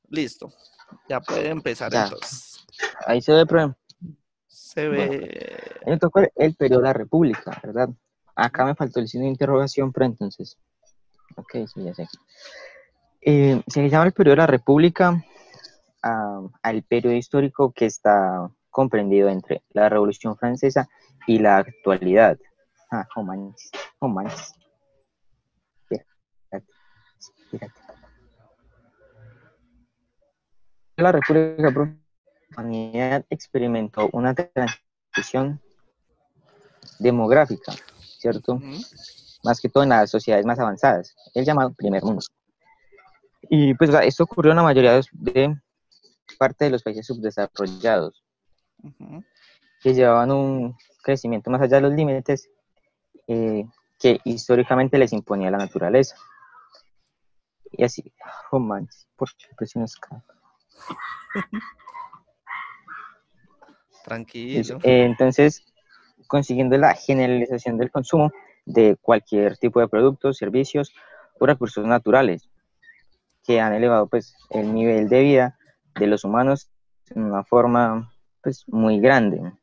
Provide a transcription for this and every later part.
Listo. Ya puede empezar Ya, entonces. ahí se ve, Se bueno, ve... ahí me tocó el periodo de la República, ¿verdad? Acá me faltó el signo de interrogación, pero entonces, ok, sí, ya sé. Se le llama el periodo de la República al periodo histórico que está comprendido entre la Revolución Francesa y la actualidad. Oh manches, oh manches. Espérate, espérate. La República, profe, la humanidad experimentó una transición demográfica, ¿cierto? Ujú. Más que todo en las sociedades más avanzadas, el llamado primer mundo. Y pues esto ocurrió en la mayoría de parte de los países subdesarrollados, Ujú. que llevaban un crecimiento más allá de los límites eh, que históricamente les imponía la naturaleza. Y así, oh man, ¿por qué presionas acá? Tranquilo. Entonces, consiguiendo la generalización del consumo de cualquier tipo de productos, servicios o recursos naturales que han elevado pues el nivel de vida de los humanos en una forma pues muy grande. Ujú.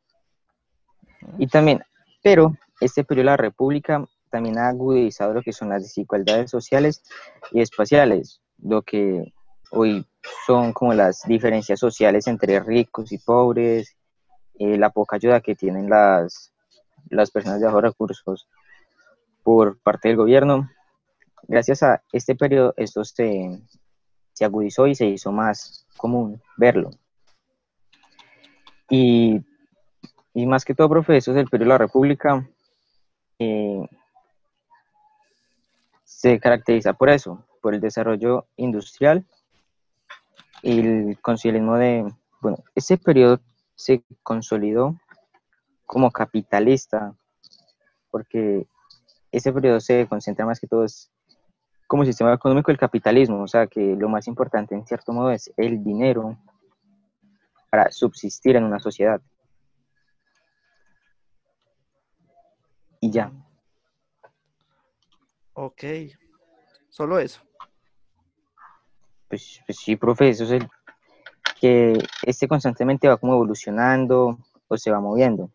Y también, pero este periodo de la República también ha agudizado lo que son las desigualdades sociales y espaciales, lo que hoy son como las diferencias sociales entre ricos y pobres, la poca ayuda que tienen las personas de bajos recursos por parte del gobierno. Gracias a este periodo, esto se agudizó y se hizo más común verlo. Y, y más que todo, profe, eso es el periodo de la República. eh, Se caracteriza por eso, por el desarrollo industrial y el consumismo bueno, ese periodo se consolidó como capitalista, porque ese periodo se concentra más que todo como sistema económico del capitalismo, o sea que lo más importante en cierto modo es el dinero para subsistir en una sociedad. Y ya, Ok. Solo eso. pues sí, profe, eso es el que este constantemente va como evolucionando o se va moviendo.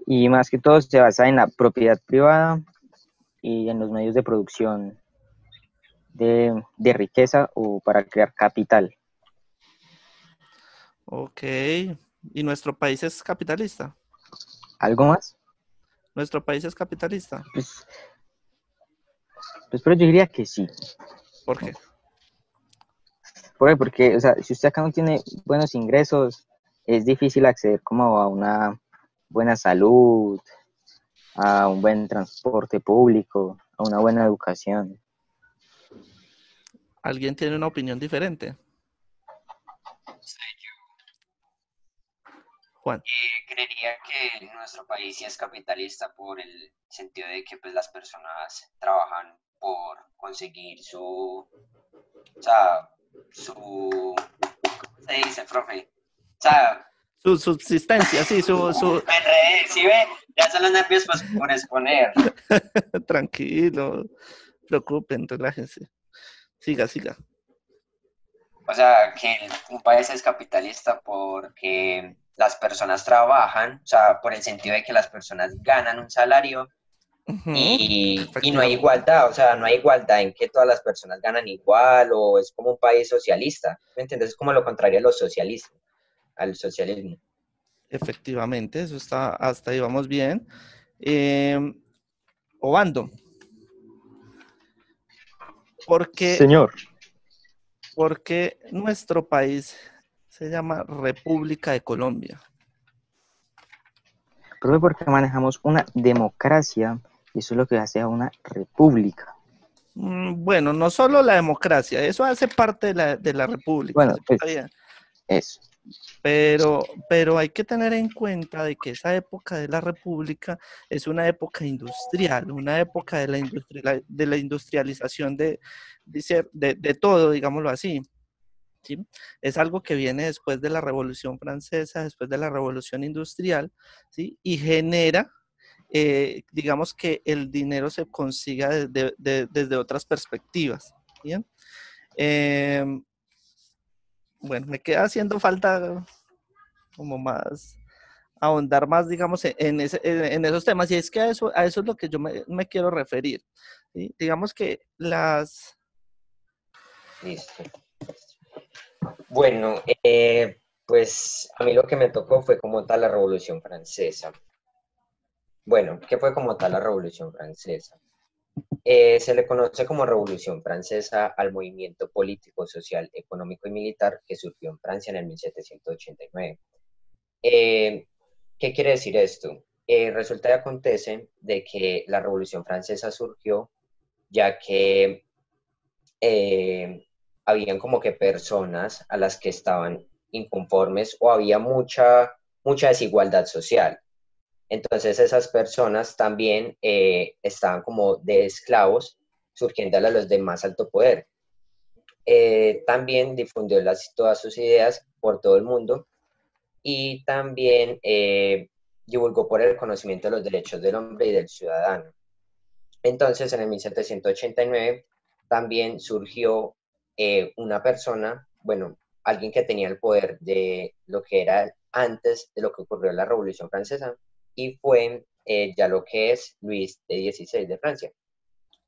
Y más que todo se basa en la propiedad privada y en los medios de producción de riqueza o para crear capital. Ok. ¿Y nuestro país es capitalista? ¿Algo más? ¿Nuestro país es capitalista? Pues, pero yo diría que sí. ¿Por qué? Porque, o sea, si usted acá no tiene buenos ingresos, es difícil acceder como a una buena salud, a un buen transporte público, a una buena educación. ¿Alguien tiene una opinión diferente? Juan. Creería que nuestro país sí es capitalista por el sentido de que pues las personas trabajan por conseguir o sea, ¿cómo se dice, profe? O sea, Su subsistencia, sí, me enredé, ¿sí ve? Ya son los nervios pues por exponer. Tranquilo, preocupen, relájense. Siga, siga. O sea, que un país es capitalista porque las personas trabajan, o sea, por el sentido de que las personas ganan un salario Ujú. y no hay Efectivamente. igualdad, o sea, no hay igualdad en que todas las personas ganan igual o es como un país socialista, ¿me entiendes? Es como lo contrario a los socialistas, al socialismo. Efectivamente, eso está, hasta ahí vamos bien. Eh, Obando, ¿por qué, Señor. por qué nuestro país se llama República de Colombia? Pero porque manejamos una democracia y eso es lo que hace a una república. Bueno, no solo la democracia, eso hace parte de la república, Bueno, eso está pues bien. eso. Pero hay que tener en cuenta de que esa época de la república es una época industrial, una época de la industrialización de todo, digámoslo así. ¿Sí? Es algo que viene después de la Revolución Francesa, después de la Revolución Industrial, ¿sí? Y genera, digamos que el dinero se consiga desde otras perspectivas. Bien. Eh, bueno, me queda haciendo falta como más, ahondar más, digamos, en esos temas. Y es que a eso es lo que yo me quiero referir. ¿Sí? Digamos que Listo. Bueno, pues a mí lo que me tocó fue como tal la Revolución Francesa. Bueno, ¿qué fue como tal la Revolución Francesa? Se le conoce como Revolución Francesa al movimiento político, social, económico y militar que surgió en Francia en el 1789. Eh, ¿Qué quiere decir esto? Resulta y acontece de que la Revolución Francesa surgió ya que eh, habían como que personas a las que estaban inconformes o había mucha desigualdad social. Entonces esas personas también estaban como de esclavos, surgiendo a los de más alto poder. También difundió todas sus ideas por todo el mundo y también divulgó por el conocimiento de los derechos del hombre y del ciudadano. Entonces, en el 1789 también surgió una persona, bueno, alguien que tenía el poder de lo que era antes de lo que ocurrió en la Revolución Francesa, y fue ya lo que es Luis de XVI de Francia,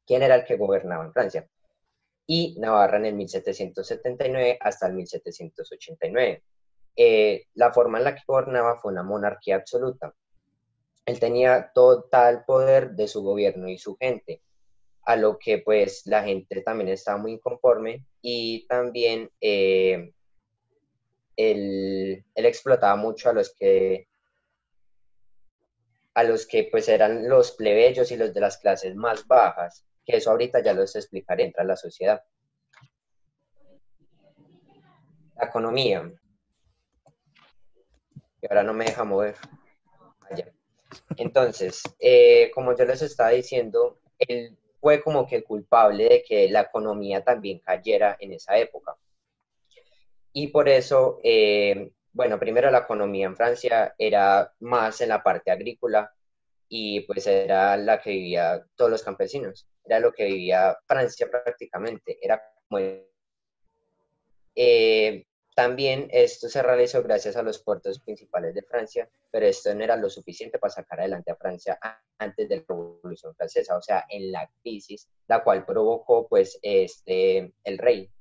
quien era el que gobernaba en Francia, y Navarra en el 1779 hasta el 1789. La forma en la que gobernaba fue una monarquía absoluta. Él tenía total poder de su gobierno y su gente, a lo que pues la gente también estaba muy inconforme y también él explotaba mucho a los que pues eran los plebeyos y los de las clases más bajas, que eso ahorita ya los explicaré entre la sociedad. La economía, que ahora no me deja mover. Allá. Entonces, como yo les estaba diciendo, él fue como que el culpable de que la economía también cayera en esa época. Y por eso, bueno, primero la economía en Francia era más en la parte agrícola y pues era la que vivía todos los campesinos, era lo que vivía Francia prácticamente, era como eh, también esto se realizó gracias a los puertos principales de Francia, pero esto no era lo suficiente para sacar adelante a Francia antes de la Revolución Francesa, o sea, en la crisis, la cual provocó pues el rey.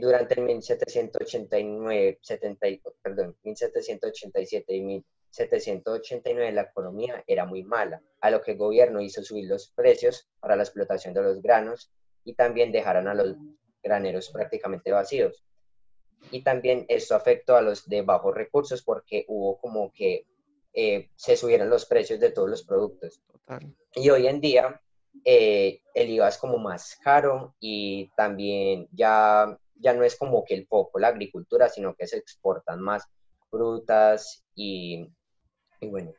Durante el 1789, 70, perdón, 1787 y 1789 la economía era muy mala, a lo que el gobierno hizo subir los precios para la explotación de los granos y también dejaron a los graneros prácticamente vacíos. Y también esto afectó a los de bajos recursos porque hubo como que se subieron los precios de todos los productos. total. Y hoy en día el IVA es como más caro y también ya no es como que el foco la agricultura, sino que se exportan más frutas y bueno.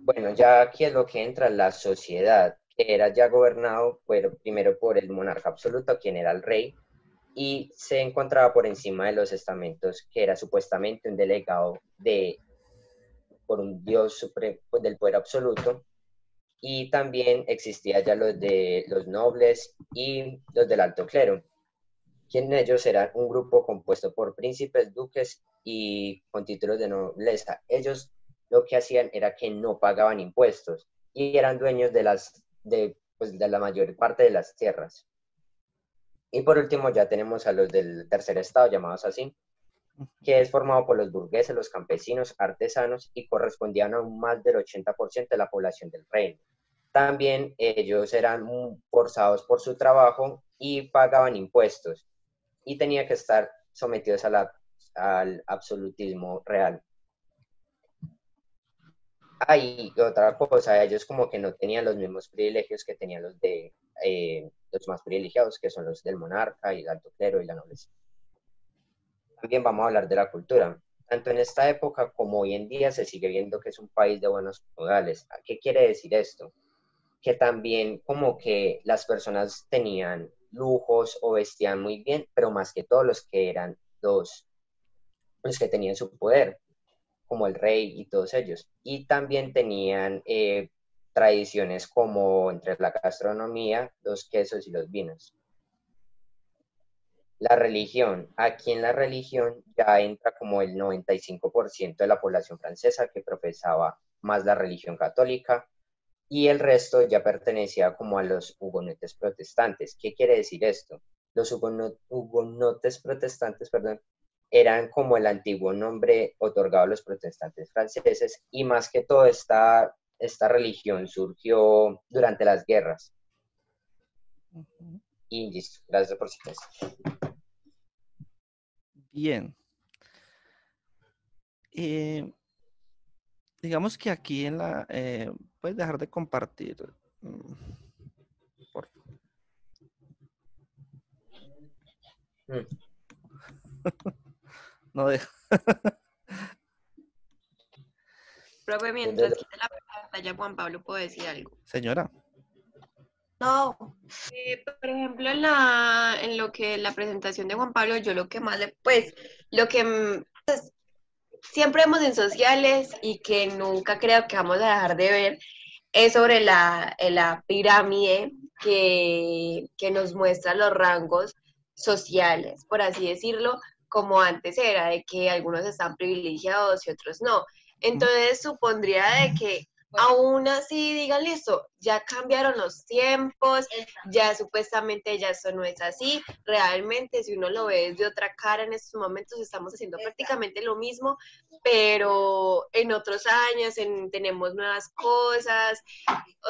Bueno, ya aquí es lo que entra la sociedad, que era ya gobernado primero por el monarca absoluto, quien era el rey, y se encontraba por encima de los estamentos, que era supuestamente un delegado por un dios supremo, pues, del poder absoluto, y también existía ya los de los nobles y los del alto clero, quienes ellos eran un grupo compuesto por príncipes, duques y con títulos de nobleza. Ellos lo que hacían era que no pagaban impuestos y eran dueños pues, de la mayor parte de las tierras. Y por último ya tenemos a los del tercer estado, llamados así, que es formado por los burgueses, los campesinos, artesanos y correspondían a más del 80% de la población del reino. También ellos eran forzados por su trabajo y pagaban impuestos y tenían que estar sometidos al absolutismo real. Hay otra cosa, ellos como que no tenían los mismos privilegios que tenían los más privilegiados, que son los del monarca y el alto clero y la nobleza. También vamos a hablar de la cultura. Tanto en esta época como hoy en día se sigue viendo que es un país de buenos modales. ¿Qué quiere decir esto? Que también como que las personas tenían lujos o vestían muy bien, pero más que todos los que eran los que tenían su poder, como el rey y todos ellos. Y también tenían tradiciones como entre la gastronomía, los quesos y los vinos. La religión. Aquí en la religión ya entra como el 95% de la población francesa que profesaba más la religión católica y el resto ya pertenecía como a los hugonotes protestantes. ¿Qué quiere decir esto? Los hugonotes protestantes, perdón, eran como el antiguo nombre otorgado a los protestantes franceses y más que todo esta religión surgió durante las guerras. Y listo, gracias por su atención. Bien. Digamos que aquí en la... puedes dejar de compartir. Por... No deja. Profe, mientras quita la pantalla, Juan Pablo, ¿puedo decir algo? Señora. No. Por ejemplo, en lo que la presentación de Juan Pablo, yo lo que más pues, siempre vemos en sociales y que nunca creo que vamos a dejar de ver es sobre la pirámide que nos muestra los rangos sociales, por así decirlo, como antes era, de que algunos están privilegiados y otros no. Entonces supondría de que aún así, digan listo, ya cambiaron los tiempos, ya supuestamente ya eso no es así. Realmente, si uno lo ve desde otra cara, en estos momentos estamos haciendo prácticamente lo mismo, pero en otros años tenemos nuevas cosas.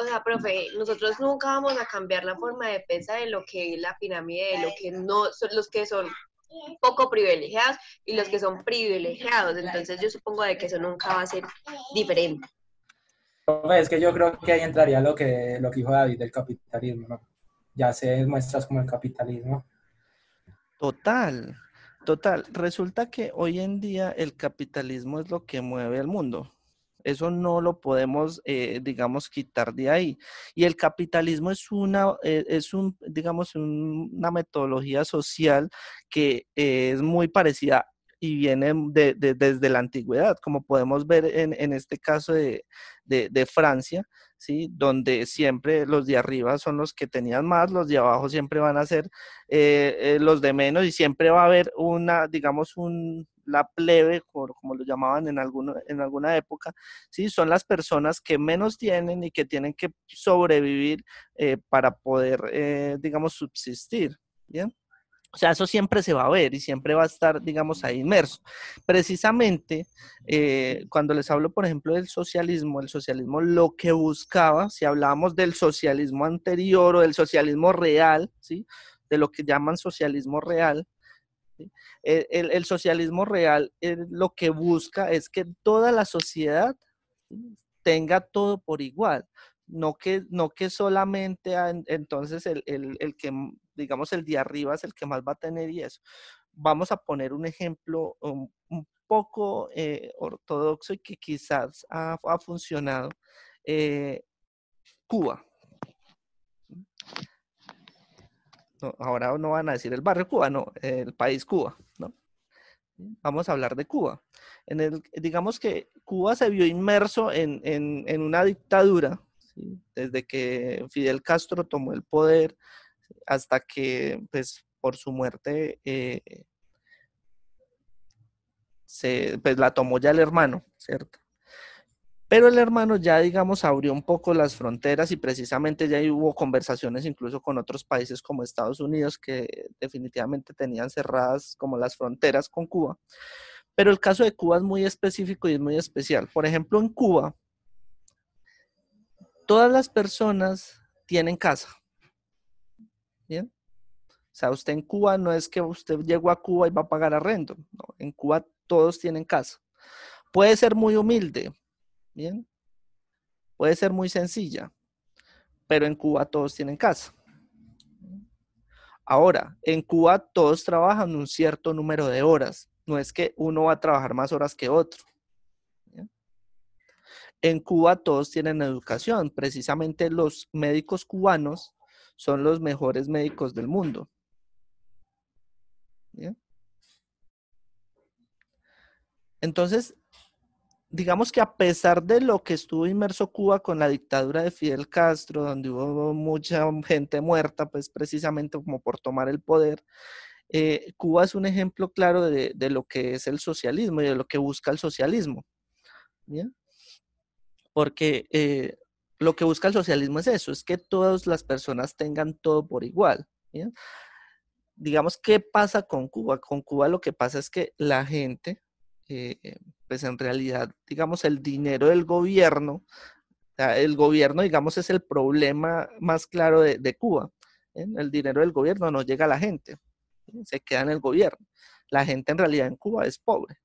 O sea, profe, nosotros nunca vamos a cambiar la forma de pensar en lo que es la pirámide, de lo que no son los que son poco privilegiados y los que son privilegiados. Entonces yo supongo de que eso nunca va a ser diferente. Es que yo creo que ahí entraría lo que dijo David del capitalismo, ¿no? Ya se muestras como el capitalismo. Total. Resulta que hoy en día el capitalismo es lo que mueve el mundo. Eso no lo podemos, digamos, quitar de ahí. Y el capitalismo es digamos, una metodología social que es muy parecida y viene desde la antigüedad, como podemos ver en este caso de Francia, ¿sí? Donde siempre los de arriba son los que tenían más, los de abajo siempre van a ser los de menos y siempre va a haber digamos, la plebe, como lo llamaban en alguna época, ¿sí? Son las personas que menos tienen y que tienen que sobrevivir para poder, digamos, subsistir, ¿bien? O sea, eso siempre se va a ver y siempre va a estar, digamos, ahí inmerso. Precisamente, cuando les hablo, por ejemplo, del socialismo, el socialismo lo que buscaba, si hablábamos del socialismo anterior o del socialismo real, ¿sí? De lo que llaman socialismo real, ¿sí? El socialismo real lo que busca es que toda la sociedad, ¿sí? Tenga todo por igual. No que solamente entonces el que, digamos, el de arriba es el que más va a tener y eso. Vamos a poner un ejemplo un poco ortodoxo y que quizás ha funcionado. Cuba. No, ahora no van a decir el barrio Cuba, no, el país Cuba, ¿no? Vamos a hablar de Cuba. Digamos que Cuba se vio inmerso en una dictadura, ¿sí? Desde que Fidel Castro tomó el poder hasta que, pues, por su muerte, pues, la tomó ya el hermano, ¿cierto? Pero el hermano ya, digamos, abrió un poco las fronteras y precisamente ya hubo conversaciones incluso con otros países como Estados Unidos que definitivamente tenían cerradas como las fronteras con Cuba. Pero el caso de Cuba es muy específico y es muy especial. Por ejemplo, en Cuba, todas las personas tienen casa. ¿Bien? O sea, usted en Cuba no es que usted llegó a Cuba y va a pagar arrendo. No, en Cuba todos tienen casa. Puede ser muy humilde, ¿bien? Puede ser muy sencilla, pero en Cuba todos tienen casa. Ahora, en Cuba todos trabajan un cierto número de horas. No es que uno va a trabajar más horas que otro. ¿Bien? En Cuba todos tienen educación. Precisamente los médicos cubanos son los mejores médicos del mundo. ¿Bien? Entonces, digamos que a pesar de lo que estuvo inmerso Cuba con la dictadura de Fidel Castro, donde hubo mucha gente muerta, pues precisamente como por tomar el poder, Cuba es un ejemplo claro de lo que es el socialismo y de lo que busca el socialismo, ¿bien? Porque lo que busca el socialismo es eso, es que todas las personas tengan todo por igual, ¿bien? Digamos, ¿qué pasa con Cuba? Con Cuba lo que pasa es que la gente, pues en realidad, digamos, el dinero del gobierno, o sea, el gobierno, digamos, es el problema más claro de Cuba. El dinero del gobierno no llega a la gente, se queda en el gobierno. La gente en realidad en Cuba es pobre,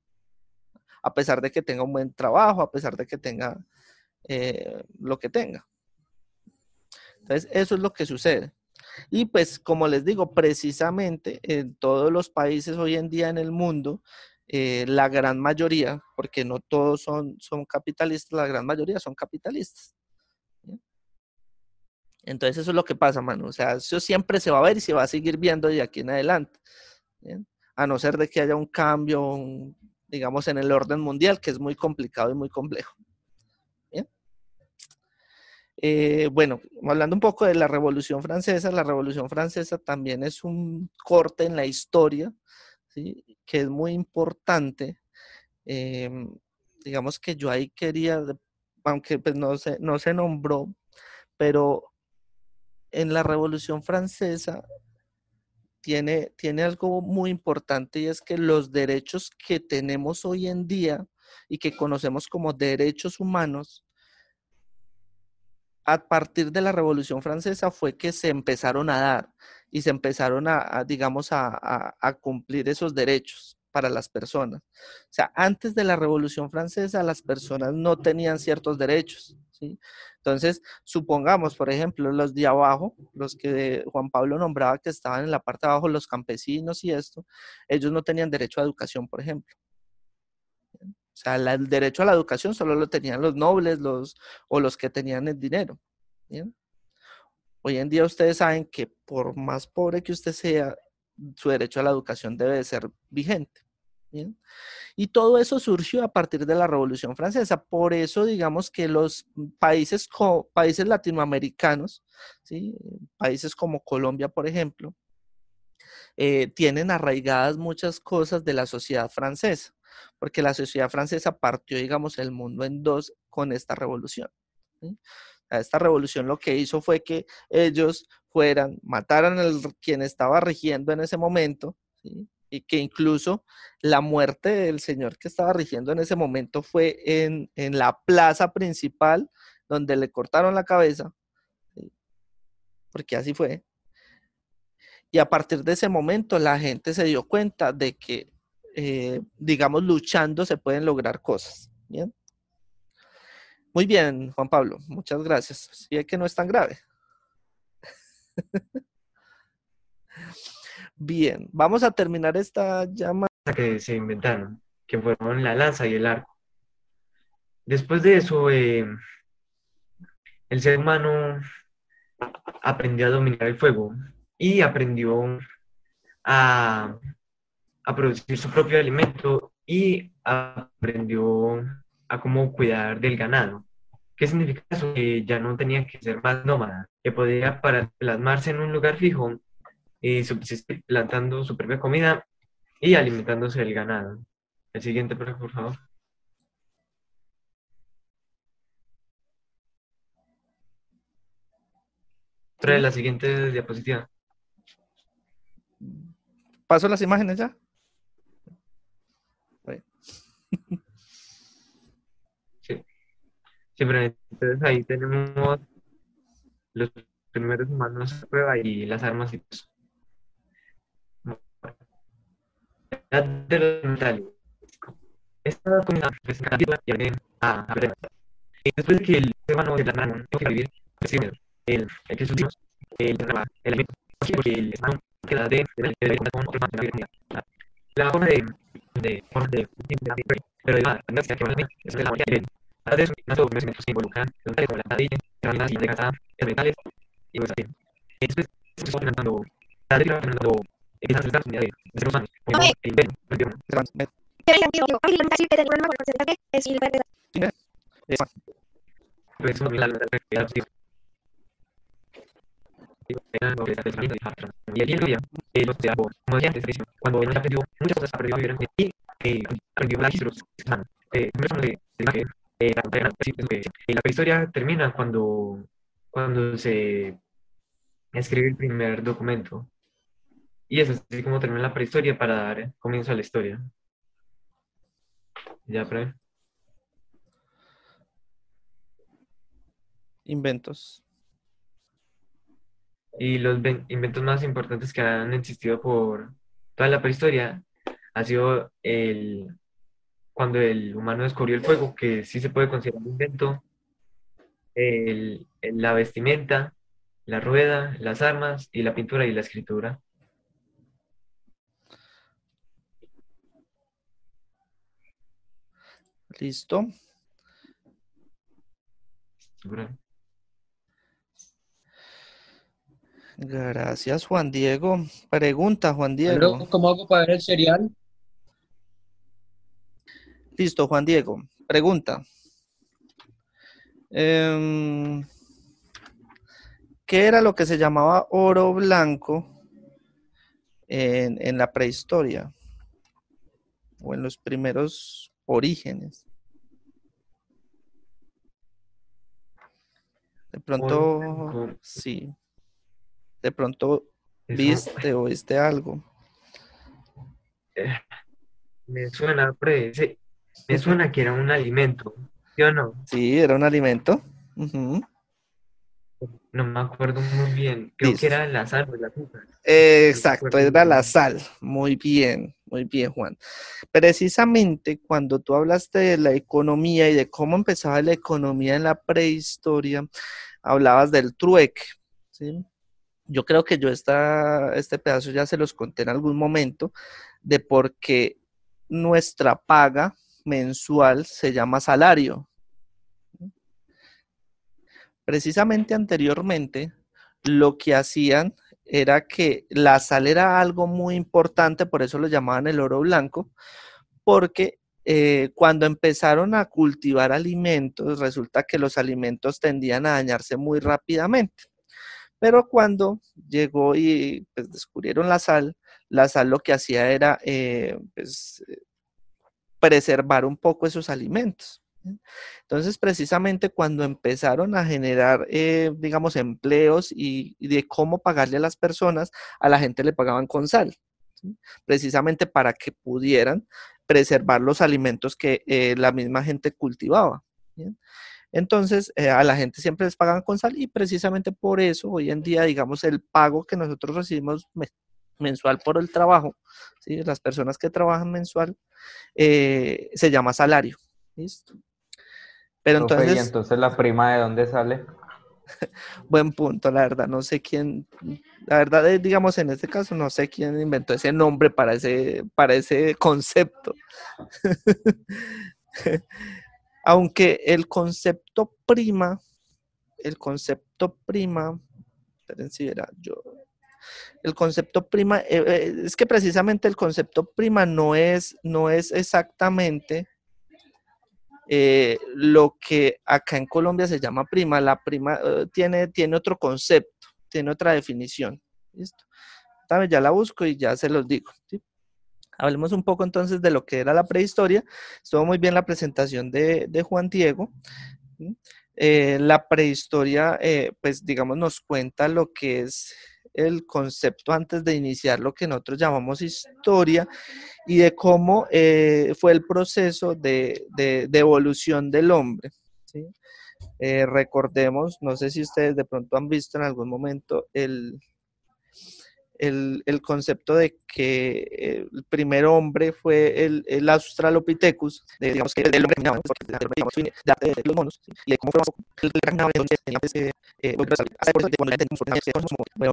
a pesar de que tenga un buen trabajo, a pesar de que tenga lo que tenga. Entonces, eso es lo que sucede. Y pues, como les digo, precisamente en todos los países hoy en día en el mundo, la gran mayoría, porque no todos son capitalistas, la gran mayoría son capitalistas. ¿Sí? Entonces, eso es lo que pasa, mano. O sea, eso siempre se va a ver y se va a seguir viendo de aquí en adelante. ¿Sí? A no ser de que haya un cambio, digamos, en el orden mundial, que es muy complicado y muy complejo. Bueno, hablando un poco de la Revolución Francesa también es un corte en la historia, ¿sí? Que es muy importante. Digamos que yo ahí quería, aunque pues no se nombró, pero en la Revolución Francesa tiene algo muy importante y es que los derechos que tenemos hoy en día y que conocemos como derechos humanos, a partir de la Revolución Francesa fue que se empezaron a dar y se empezaron digamos, a cumplir esos derechos para las personas. O sea, antes de la Revolución Francesa las personas no tenían ciertos derechos, ¿sí? Entonces, supongamos, por ejemplo, los de abajo, los que Juan Pablo nombraba que estaban en la parte de abajo, los campesinos y esto, ellos no tenían derecho a educación, por ejemplo. O sea, el derecho a la educación solo lo tenían los nobles o los que tenían el dinero. ¿Bien? Hoy en día ustedes saben que por más pobre que usted sea, su derecho a la educación debe de ser vigente. ¿Bien? Y todo eso surgió a partir de la Revolución Francesa. Por eso, digamos que los países latinoamericanos, ¿sí? Países como Colombia, por ejemplo, tienen arraigadas muchas cosas de la sociedad francesa, porque la sociedad francesa partió, digamos, el mundo en dos con esta revolución. ¿Sí? Esta revolución lo que hizo fue que ellos mataran a quien estaba rigiendo en ese momento, ¿sí? Y que incluso la muerte del señor que estaba rigiendo en ese momento fue en la plaza principal, donde le cortaron la cabeza, ¿sí? Porque así fue. Y a partir de ese momento la gente se dio cuenta de que, digamos, luchando se pueden lograr cosas. ¿Bien? Muy bien, Juan Pablo, muchas gracias. Sí, es que no es tan grave. Bien, vamos a terminar esta llamada. Que se inventaron, que fueron la lanza y el arco. Después de eso, el ser humano aprendió a dominar el fuego y aprendió a producir su propio alimento y aprendió a cómo cuidar del ganado. ¿Qué significa eso? Que ya no tenía que ser más nómada, que podía plasmarse en un lugar fijo y subsistir plantando su propia comida y alimentándose del ganado. El siguiente, por favor. Trae la siguiente diapositiva. ¿Paso las imágenes ya? Bueno. Sí. Siempre, entonces ahí tenemos los primeros humanos a prueba y las armas y eso. La edad de los metales. Esta comunidad es a aprender. Y después de que el ser humano se plasmaron, tengo que vivir el que sus hijos, el alimento, porque el ser humano queda de la forma pero además, la tendencia que va a venir es de la muerte de eso, más conocimientos que involucran los metales como la ladilla, herramientas y de los metales y pues así. Después se está implementando la ley implementando esas unidades de seres humanos, como el imperio, Pues, y el día, como decía antes, cuando él aprendió muchas cosas, aprendió a vivir en y aprendió registros. La prehistoria termina cuando se escribe el primer documento. Y eso es así como termina la prehistoria para dar comienzo a la historia. Ya, pre. Inventos. Y los inventos más importantes que han existido por toda la prehistoria ha sido cuando el humano descubrió el fuego, que sí se puede considerar un invento, la vestimenta, la rueda, las armas y la pintura y la escritura. Listo. Gracias, Juan Diego. Pregunta, Juan Diego. ¿Cómo hago para ver el cereal? Listo, Juan Diego. Pregunta. ¿Qué era lo que se llamaba oro blanco en la prehistoria? O en los primeros orígenes. De pronto, sí. De pronto viste o oíste algo. Me suena, me suena que era un alimento, ¿sí o no? Sí, era un alimento. Uh-huh. No me acuerdo muy bien. Creo que era la sal o el azúcar. Exacto, era la sal. Muy bien, Juan. Precisamente cuando tú hablaste de la economía y de cómo empezaba la economía en la prehistoria, hablabas del trueque, ¿sí? Yo creo que yo este pedazo ya se los conté en algún momento, de por qué nuestra paga mensual se llama salario. Precisamente anteriormente, lo que hacían era que la sal era algo muy importante, por eso lo llamaban el oro blanco, porque cuando empezaron a cultivar alimentos, resulta que los alimentos tendían a dañarse muy rápidamente. Pero cuando llegó y pues, descubrieron la sal lo que hacía era preservar un poco esos alimentos. Entonces, precisamente cuando empezaron a generar, digamos, empleos y de cómo pagarle a las personas, a la gente le pagaban con sal, ¿sí? Precisamente para que pudieran preservar los alimentos que la misma gente cultivaba, ¿bien? Entonces, a la gente siempre les pagaban con sal y precisamente por eso hoy en día, digamos, el pago que nosotros recibimos mensual por el trabajo, ¿sí? Las personas que trabajan mensual, se llama salario. ¿Listo? Pero Profe, entonces, ¿y entonces la prima de dónde sale? buen punto, la verdad, no sé quién, la verdad, digamos, en este caso, no sé quién inventó ese nombre para ese concepto. Aunque el concepto prima, espérense, verá, el concepto prima, es que precisamente el concepto prima no es exactamente lo que acá en Colombia se llama prima. La prima tiene otro concepto, tiene otra definición. ¿Listo? También ya la busco y ya se los digo, ¿sí? Hablemos un poco entonces de lo que era la prehistoria. Estuvo muy bien la presentación de Juan Diego. ¿Sí? La prehistoria, pues digamos, nos cuenta lo que es el concepto antes de iniciar lo que nosotros llamamos historia y de cómo fue el proceso de evolución del hombre, ¿sí? Recordemos, no sé si ustedes de pronto han visto en algún momento el concepto de que el primer hombre fue el Australopithecus, digamos que el hombre caminaba, porque de los monos, ¿sí? Y de cómo fue el caminaba, tenía hasta por eso cuando ya entendimos que cosas como, bueno,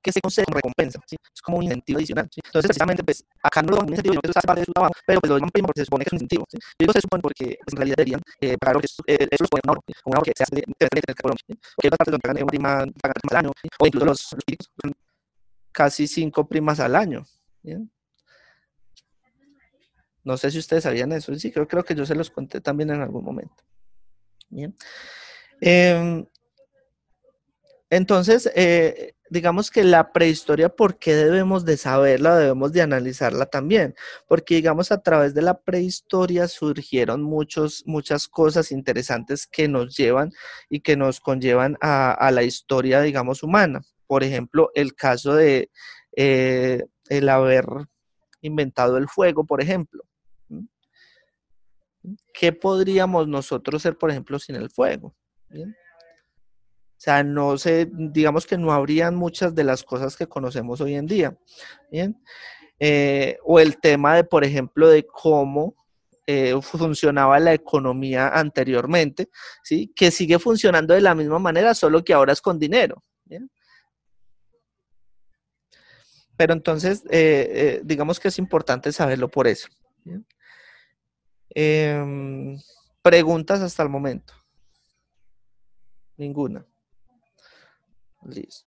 que se concede como recompensa, ¿sí? Es como un incentivo adicional, ¿sí? Entonces, precisamente, pues, acá no lo dan un incentivo, sino que eso es parte de su trabajo, pero pues lo llaman primo porque se supone que es un incentivo, ¿sí? Yo digo se supone porque pues, en realidad deberían pagar lo que eso los ponen un ahorro, ¿sí? Un ahorro que se hace en el Colombia, ¿sí? Porque hay otras partes donde pagan una prima al año, ¿sí? O incluso los políticos son casi 5 primas al año, ¿bien? No sé si ustedes sabían eso. Sí, creo que yo se los conté también en algún momento. Bien. Entonces, digamos que la prehistoria, ¿por qué debemos de saberla? Debemos de analizarla también, porque digamos a través de la prehistoria surgieron muchas cosas interesantes que nos llevan y que nos conllevan a la historia, digamos, humana. Por ejemplo, el caso de el haber inventado el fuego, por ejemplo. ¿Qué podríamos nosotros ser, por ejemplo, sin el fuego? ¿Bien? O sea, no sé, digamos que no habrían muchas de las cosas que conocemos hoy en día. ¿Bien? O el tema de, por ejemplo, de cómo funcionaba la economía anteriormente, ¿sí? Que sigue funcionando de la misma manera, solo que ahora es con dinero. ¿Bien? Pero entonces, digamos que es importante saberlo por eso. ¿Bien? Preguntas hasta el momento. Ninguna. Listo.